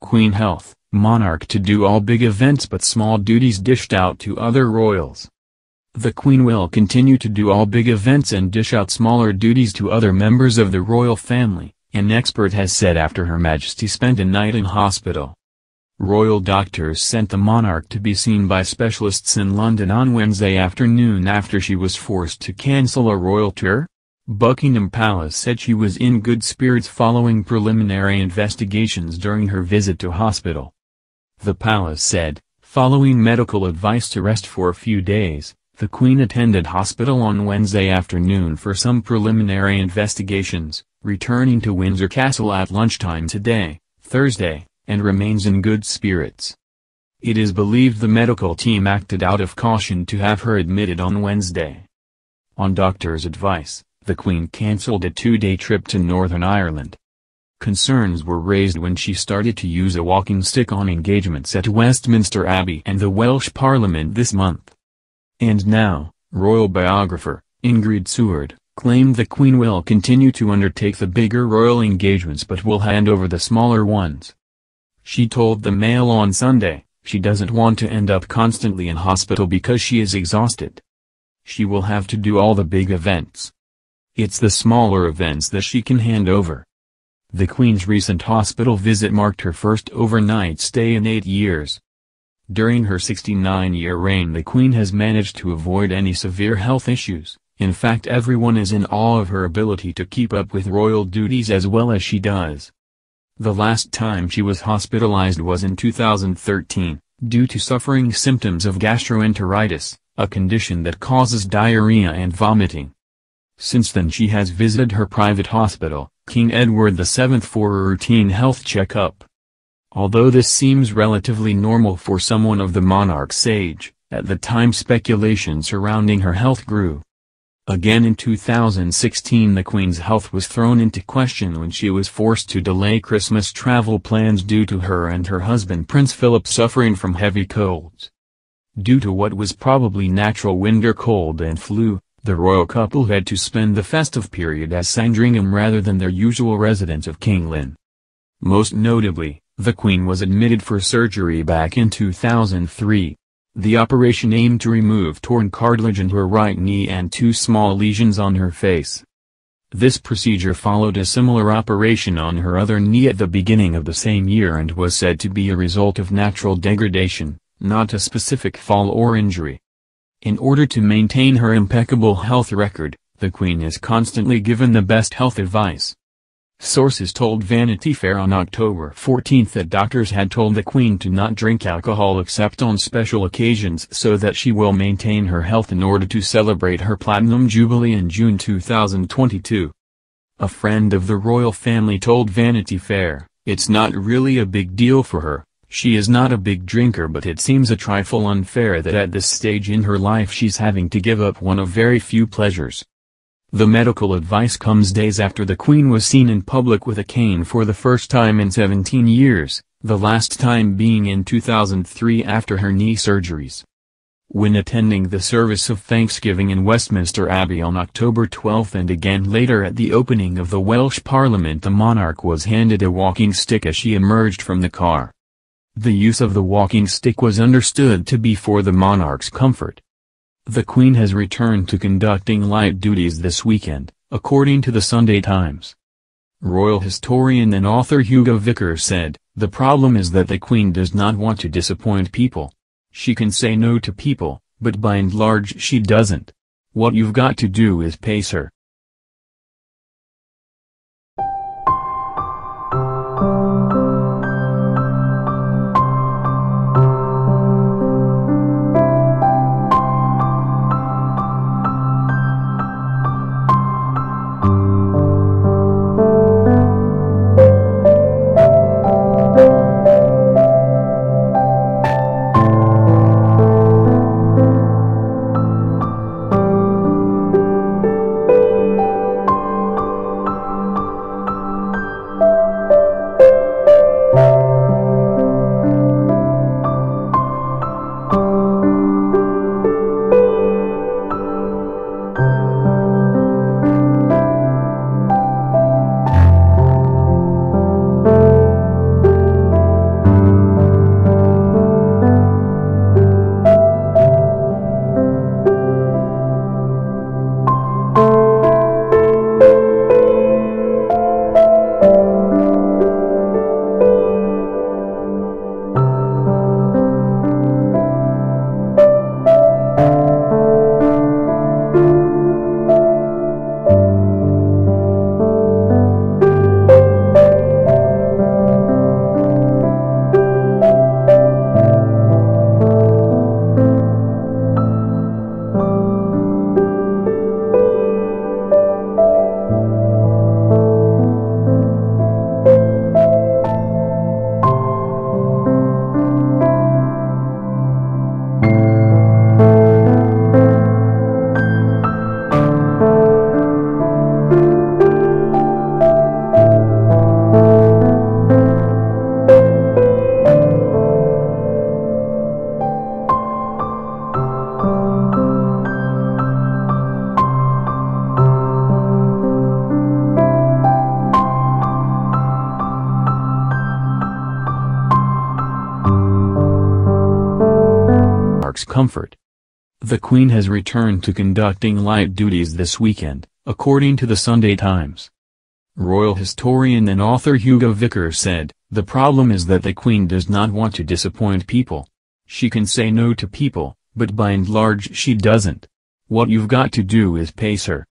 Queen health, monarch to do all big events but small duties dished out to other royals. The Queen will continue to do all big events and dish out smaller duties to other members of the royal family, an expert has said after Her Majesty spent a night in hospital. Royal doctors sent the monarch to be seen by specialists in London on Wednesday afternoon after she was forced to cancel a royal tour. Buckingham Palace said she was in good spirits following preliminary investigations during her visit to hospital. The palace said, following medical advice to rest for a few days, the Queen attended hospital on Wednesday afternoon for some preliminary investigations, returning to Windsor Castle at lunchtime today, Thursday, and remains in good spirits. It is believed the medical team acted out of caution to have her admitted on Wednesday. On doctors' advice, the Queen cancelled a 2-day trip to Northern Ireland. Concerns were raised when she started to use a walking stick on engagements at Westminster Abbey and the Welsh Parliament this month. And now, royal biographer, Ingrid Seward, claimed the Queen will continue to undertake the bigger royal engagements but will hand over the smaller ones. She told the Mail on Sunday, she doesn't want to end up constantly in hospital because she is exhausted. She will have to do all the big events. It's the smaller events that she can hand over. The Queen's recent hospital visit marked her first overnight stay in 8 years. During her 69-year reign the Queen has managed to avoid any severe health issues. In fact, everyone is in awe of her ability to keep up with royal duties as well as she does. The last time she was hospitalized was in 2013, due to suffering symptoms of gastroenteritis, a condition that causes diarrhea and vomiting. Since then she has visited her private hospital, King Edward VII, for a routine health checkup. Although this seems relatively normal for someone of the monarch's age, at the time speculation surrounding her health grew. Again in 2016 the Queen's health was thrown into question when she was forced to delay Christmas travel plans due to her and her husband Prince Philip suffering from heavy colds. Due to what was probably natural winter cold and flu, the royal couple had to spend the festive period at Sandringham rather than their usual residence of King Lynn. Most notably, the Queen was admitted for surgery back in 2003. The operation aimed to remove torn cartilage in her right knee and 2 small lesions on her face. This procedure followed a similar operation on her other knee at the beginning of the same year and was said to be a result of natural degradation, not a specific fall or injury. In order to maintain her impeccable health record, the Queen is constantly given the best health advice. Sources told Vanity Fair on October 14 that doctors had told the Queen to not drink alcohol except on special occasions so that she will maintain her health in order to celebrate her Platinum Jubilee in June 2022. A friend of the royal family told Vanity Fair, "It's not really a big deal for her, she is not a big drinker, but it seems a trifle unfair that at this stage in her life she's having to give up one of very few pleasures." The medical advice comes days after the Queen was seen in public with a cane for the first time in 17 years, the last time being in 2003 after her knee surgeries. When attending the service of Thanksgiving in Westminster Abbey on October 12 and again later at the opening of the Welsh Parliament, the monarch was handed a walking stick as she emerged from the car. The use of the walking stick was understood to be for the monarch's comfort. The Queen has returned to conducting light duties this weekend, according to the Sunday Times. Royal historian and author Hugo Vickers said, "The problem is that the Queen does not want to disappoint people. She can say no to people, but by and large she doesn't. What you've got to do is pace her." monarch's comfort. The Queen has returned to conducting light duties this weekend, according to the Sunday Times. Royal historian and author Hugo Vickers said, "The problem is that the Queen does not want to disappoint people. She can say no to people, but by and large she doesn't. What you've got to do is pace her.